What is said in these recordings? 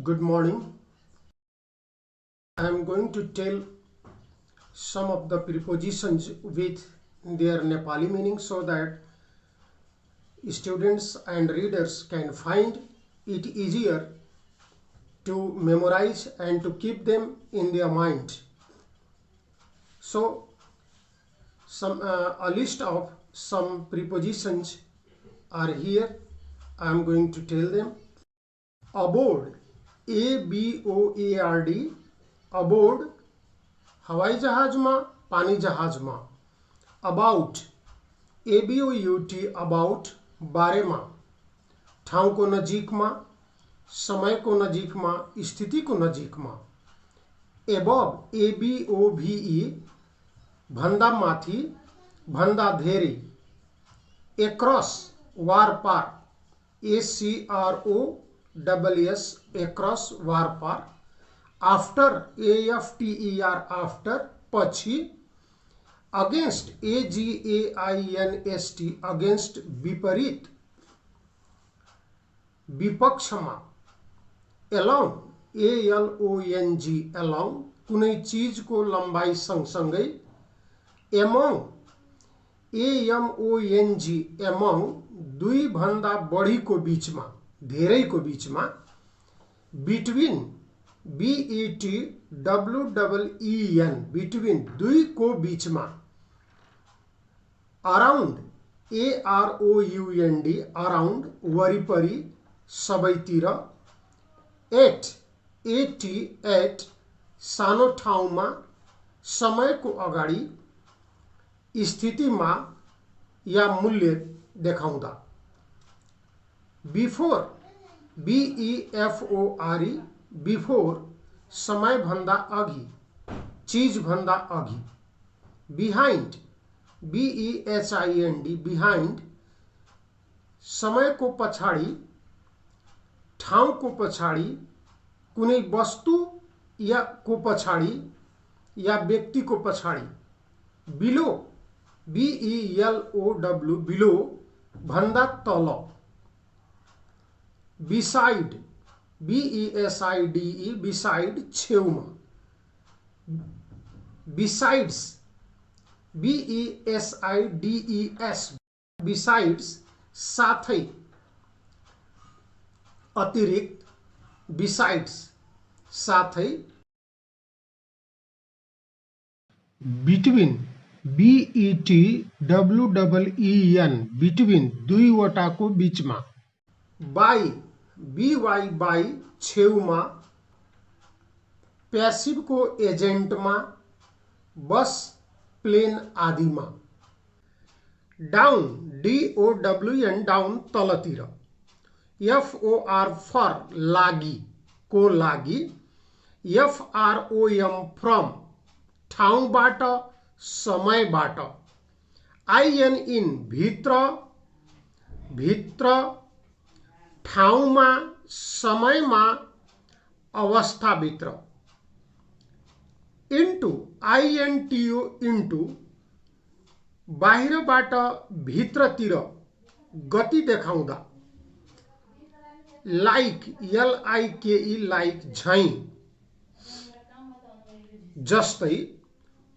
Good morning. I am going to tell some of the prepositions with their Nepali meaning so that students and readers can find it easier to memorize and to keep them in their mind. So, a list of some prepositions are here. I am going to tell them. Aboard, ABOARD, aboard, हवाई जहाजमा, पानी जहाजमा. About, ABOUT, about, बारेमा, ठाउँको नजिकमा, समयको नजिकमा, स्थितिको नजिकमा. Above, ABOVE, भन्दा माथि, भन्दा धेरै. Across, वार पार, ACROSS, across, वार पार. After, AFTER, after, पछि. Against, AGAINST, against, विपरीत. विपक्षमा. Along, ALONG, along, कुनै चीजको लम्बाई सँगसँगै. Among, AMONG, among, दुई भन्दा बढीको बीचमा, धेरैको बीचमा. Between, BETWEEN, between, दुईको बीचमा. Around, AROUND, around, वरिपरि, सबैतिर. At, सानो ठाउँमा, समयको अगाडि, स्थितिमा या मूल्य देखाउँदा. Before, BEFORE, before, समय भन्दा अघि, चीज भन्दा अघि. Behind, BEHIND, behind, समयको पछाडि, ठाउँको पछाडि, कुनै वस्तु या को पछाडि या व्यक्तिको पछाडि. Below, BELOW, below, भन्दा तल. Beside, BESIDE, beside, छेउमा. Besides, BESIDES, besides, साथै, अतिरिक्त. Besides, साथै. Between, BETWEEN, between, दुईवटाको बीचमा. By, BY, छेउमा. प्यासिभको एजेन्टमा, बस, प्लेन आदिमा. Down, DOWN, down, तलतिर. FOR, for, लागि, को लागि. FROM, from, ठाउँबाट, समयबाट. IN, भित्र, भित्र, ठाउँमा, समयमा, अवस्थाभित्र. इन्टु, INTO, इन्टु, बाहिरबाट, भित्रतिर, गति देखाउँदा. लाइक, LIKE, लाइक, झैं, जस्तै.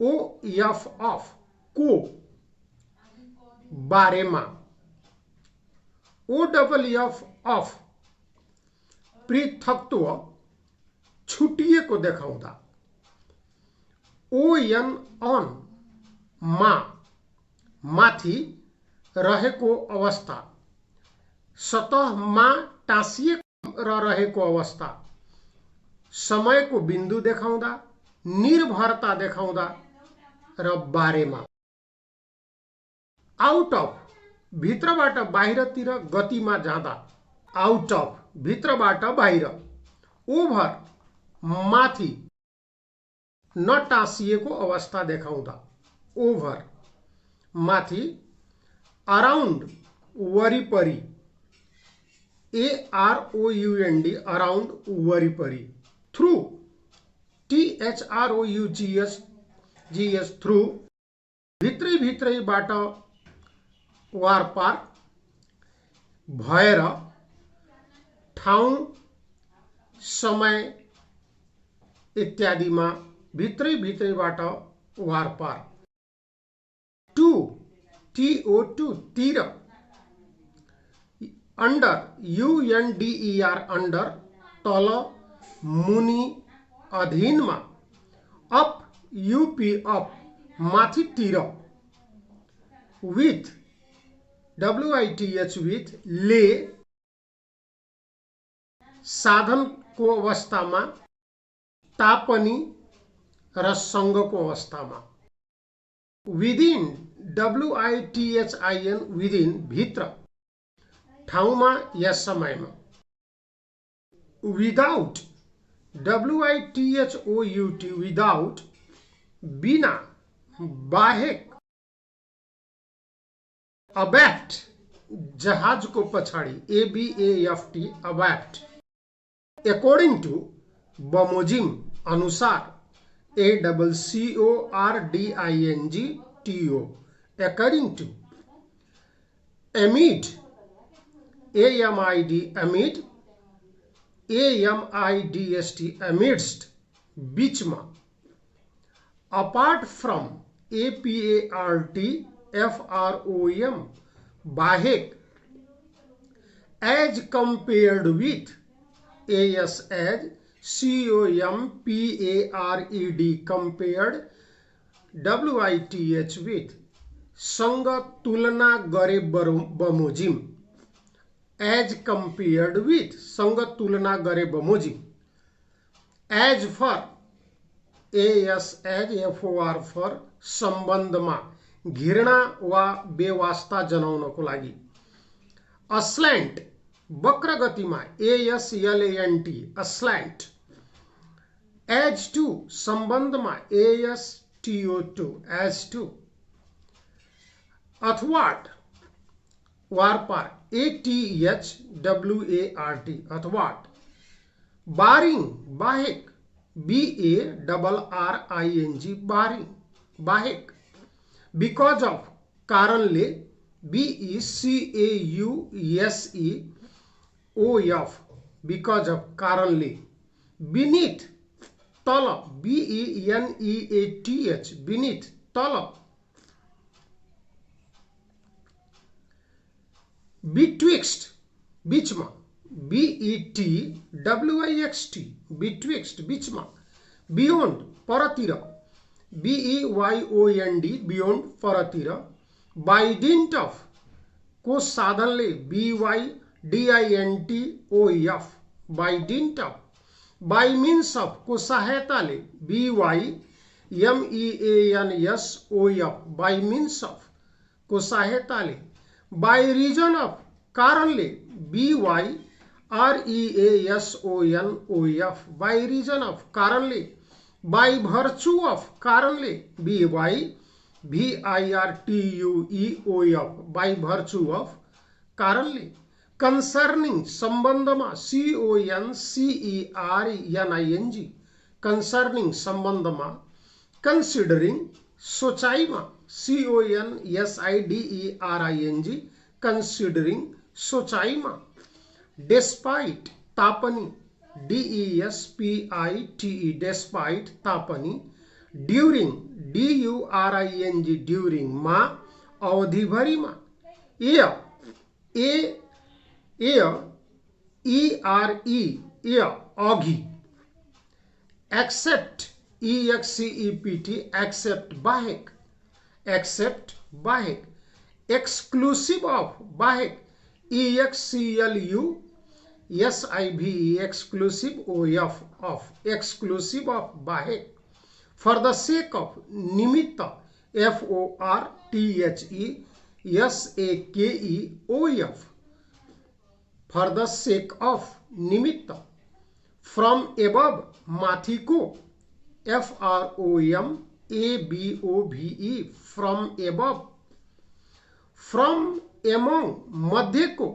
OF, of, को, बारेमा. OFF, of, पृथकत्व, छुटिएको देखाउँदा. ON, on, मा, माथि, रहेको अवस्था. सतहमा टाँसिएको रहेको अवस्था. समयको बिन्दु देखाउँदा, निर्भरता देखाउँदा र बारेमा. आउट अफ, भित्रबाट बाहिरतिर गतिमा जाँदा. आउट अफ, भित्रबाट बाहिर. ओभर, माथि, नटाँसिएको अवस्था देखाउँदा. ओभर, माथि. अराउन्ड, वरिपरि. AROUND, अराउन्ड, वरिपरि. थ्रु, THROUGS, थ्रु, भित्रै भित्रैबाट, वार पार. भएर, ठाउँ, समय इत्यादिमा भित्रै भित्रैबाट वारपार। टु TO2 तिर, अन्डर UNDER अन्डर तल मुनि अधीनमा, अप UP अप माथितिर, विथ WITH विथ ले साधनको अवस्थामा, तापनि र सँगको अवस्थामा, विदिन WITHIN विदिन भित्र, ठाउँमा या समयमा, विदाउट WITHOUT विदाउट बिना, बाहेक, अबैफ्ट जहाजको पछाडि ABAFT अबैफ्ट, according to बमोजिम अनुसार ACCORDINGTO according to, amid AMID amid, AMIDST amidst बीचमा, apart from APART FROM बाहेक, as compared with AS as COMPARED compared, WITH with सँग तुलना गरे बमोजिम, as compared with सँग तुलना गरे बमोजिम, as for AS as FOR for सम्बन्धमा, घृणा वा बेवास्ता जनाउनको लागि, अस्ल्यान्ट वक्र गतिमा ASLANT अस्ल्यान्ट, एज टू सम्बन्धमा ASTO2 as two, अथवाट वारपार ATHWART अथवाट, boring बाहेक BARRING बारिङ बाहेक, बिकॉज ऑफ कारणले BECAUSEOF बिकॉज ऑफ कारणले, बिनीथ तल BENEATH बिनीथ तल, बिट्विक्स्ट बीचमा BETWIXT बिट्विक्स्ट बीचमा, beyond परतिर BEYOND beyond परतिर, by didn't of को साधनले BYDINTOF by didn't of, by means of को सहायताले BYMEANSOF बाई मिन्स अफ को सहायताले, बाई रिजन अफ कारणले BYREASONOF बाई रिजन अफ कारणले, बाई भर्चु अफ कारणले BYVIRTUEOF बाई भर्चु अफ कारणले, concerning सम्बन्धमा CONCERNING कन्सर्निङ सम्बन्धमा, कन्सिडरिङ सोचाइमा CONSIDERING कन्सिडरिङ सोचाइमा, डेस्पाइट तापनि DESPITE डेस्पाइट तापनि, ड्युरिङ DURING ड्युरिङ मा अवधिभरिमा, एयर ERE अघि, एक्सेप्ट EXCEPT एक्सेप्ट बाहेक, एक्सेप्ट बाहेक, एक्सक्लूसिव अफ बाहेक EXCLU SIVE exclusive OF of exclusive of बाहेक, फॉर द सेक अफ निमित्त FORTHESAKEOF for the sake of निमित्त, फ्रॉम एबव माथिको FROM ABOVE from above, from among मध्यको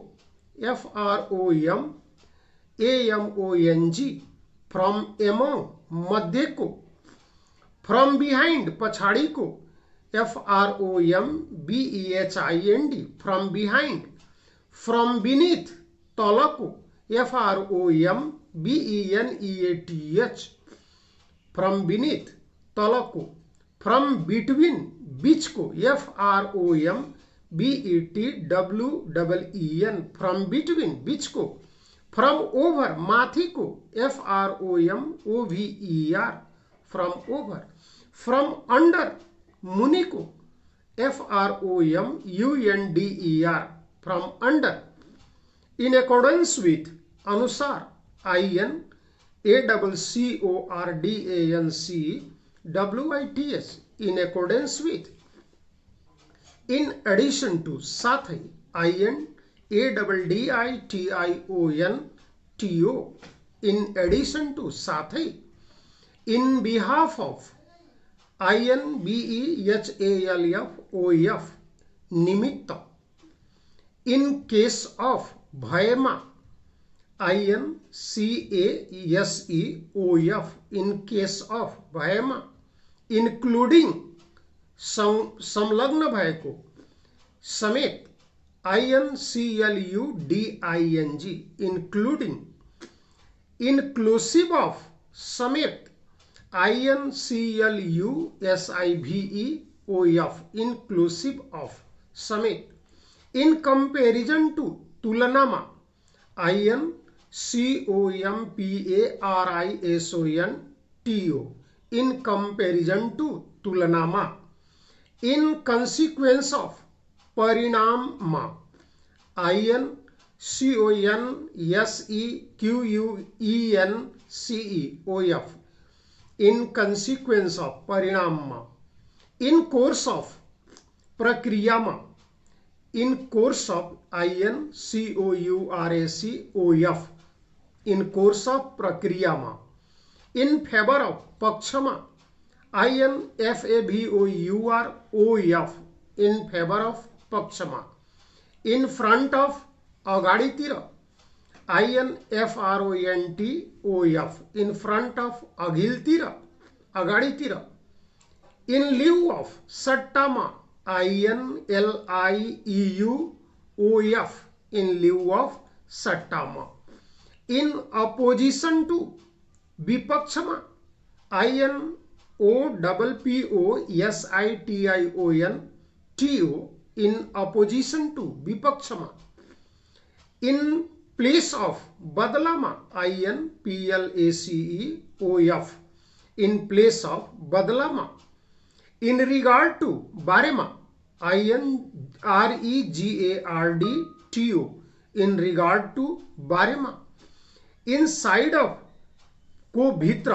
FROM AMONG from among मध्यको, from behind पछाडिको FROM BEHIND from behind, from beneath तलको FROM BENEATH, from beneath तल को, from between बीच को, FROMBETWEEN, फ्रॉम बिटवीन बीच को, फ्रॉम ओवर माथी को, FROMOVER, from over, from under मुनि को, FROMUNDER, from under, in accordance with अनुसार, INACCORDANCE in accordance with, in addition to साथ ही, INADDITION in addition to साथ ही, in behalf of INBEHALF निमित्त, in case of भयमा INCASEOF in case of भयमा, including संलग्न भय को, समेत INCLUDING इंक्लूडिंग, इंक्लूसिव ऑफ समेत INCLUSIVEOF इंक्लूसिव ऑफ समेत, इन कंपेरिजन टू तुलनामा INCOMPARISONTO in comparison to तुलनामा, in consequence of परिणाम INCONSEQUENCEOF in consequence of परिणाम, in course of प्रक्रिया, in course of INCOURSEOF in course of प्रक्रिया, in favor of पक्षमा INFAVOUROF in favor of पक्षमा, in front of अगाडीतिर INFRONTOF in front of अघिल्तिर अगाडीतिर, in lieu of सट्टामा INLIEUOF in lieu of सट्टामा, in opposition to विपक्षमा INOPPOSITIONTO in opposition to विपक्षमा, in place of बदलामा INPLACEOF in place of बदलामा, in regard to बारेमा INREGARDTO in regard to बारेमा, inside of को भीतर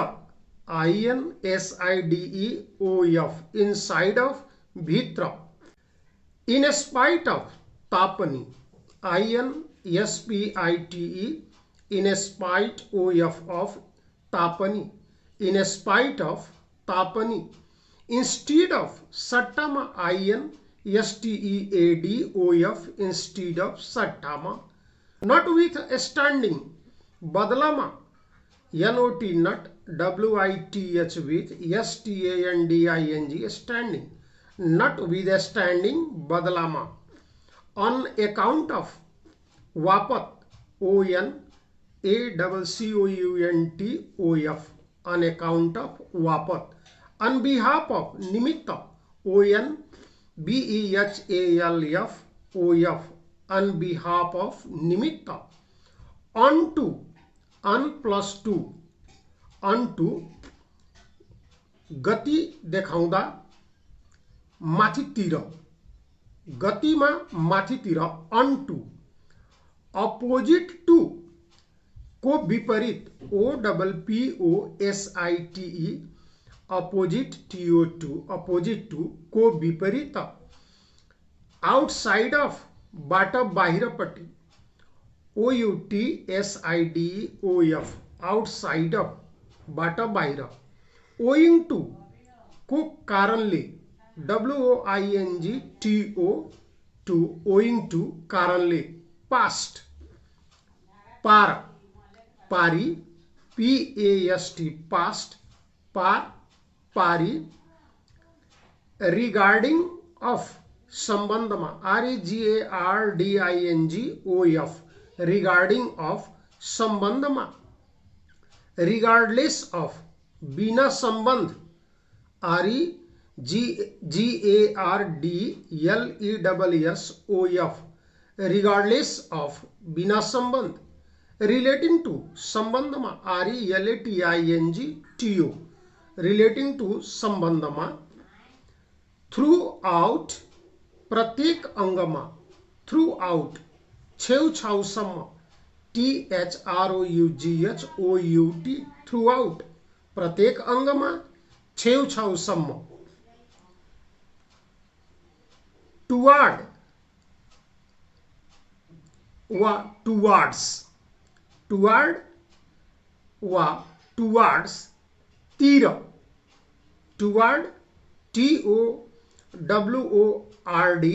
INSIDEOF inside of भीतर, in spite of Tapani INSPITE in spite of Tapani, in spite of Tapani, instead of सट्टामा INSTEADOF instead of सट्टामा, not with standing बदलामा NOT not WITH with STANDING standing, not withstanding बदलामा, on account of वापत ONACCOUNTOF on account of वापत, on behalf of निमित्त ONBEHALF on behalf of निमित्त, on to on plus 2 on to गति देखाउँदा माथितिर, गतिमा माथितिर, on to opposite two को विपरीत OPPOSITE opposite TO2 opposite two को विपरीत, आउटसाइड अफ बाट बाहिरपट्टि OUTSIDEOF आउटसाइड अफ बाट बाहिर, ओइङ टू को कारणले WOINGTO ओइङ टू कारणले, पास्ट पार पारी PAST पास्ट पार पारी, रिगार्डिङ अफ सम्बन्धमा REGARDINGOF रिगार्डिङ अफ सम्बन्धमा, रिगार्डलेस अफ बिना संबंध REGARDLESS रिगार्डलेस अफ बिना संबंध रिलेटिंग टू संबंधमा RELATING रिलेटिंग टू संबंधमा थ्रू आउट प्रत्येक अंगमा थ्रू आउट छेउछाउसम्म THROUGHOUT थ्रू आउट प्रत्येक अंगमा छेउछाउसम्म टुवार्ड वा टुवार्ड्स टुवार्ड वा टुवार्ड्स तिर टुवार्ड TOWORD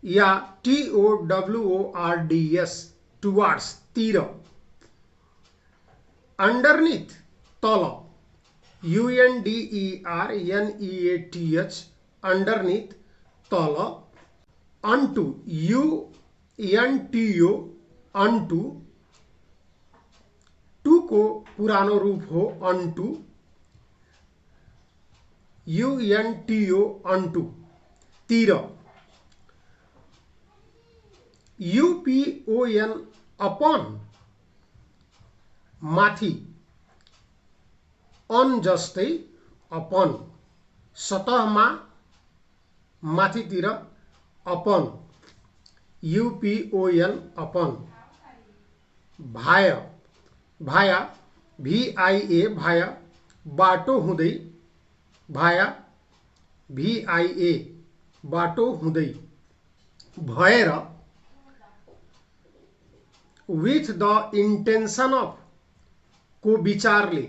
या TOWORDS टुवार्ड्स तिर अंडरनीथ तल UNDERNEATH अंडरनीथ तल अनटू UNTO अनटू टू को पुरानो रूप हो अनटू UNTO अनटू तिर UPON अपन माथि अन जस्तै अपन सतहमा माथितिर upon UPON upon via via VIA via बाटो हुँदै भाया VIA बाटो हुँदै भएर विथ द इंटेंशन ऑफ को विचारले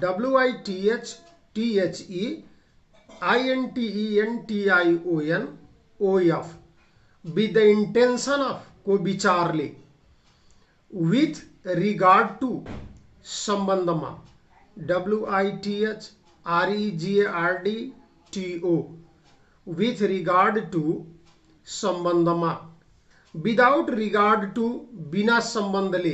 WITHTHEINTENTION OF with the intention of को विचारले विथ रिगार्ड टू संबंधमा WITHREGARDTO विथ रिगार्ड टू संबंधमा विदाउट रिगार्ड टू बिना संबंधले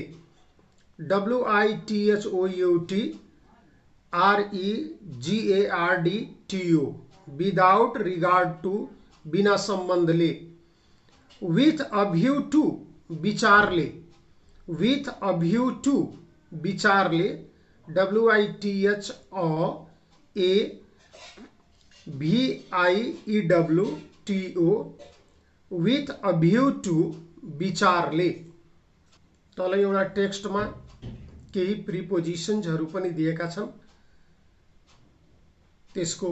WITHOUTREGARDTO विदाउट रिगार्ड टू बिना संबंधले विथ अ व्यू टू विचारले विथ अ व्यू टू विचारले WITHAVIEWTO with a view to विचारले तल एउटा टेक्स्टमा केही प्रिपोजिशन्सहरु पनि दिएका छन् त्यसको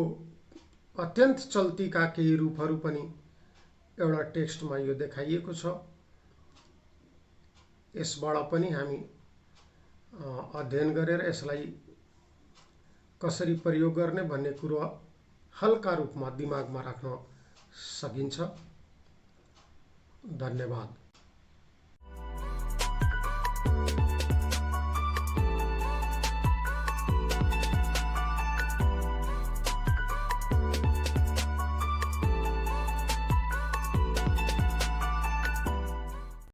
अत्यन्त चल्तीका केही रूपहरु पनि एउटा टेक्स्टमा यो देखाइएको छ यसबाट पनि हामी अध्ययन गरेर यसलाई कसरी प्रयोग गर्ने भन्ने कुरा हल्का रूपमा दिमागमा राख्न सकिन्छ। धन्यवाद।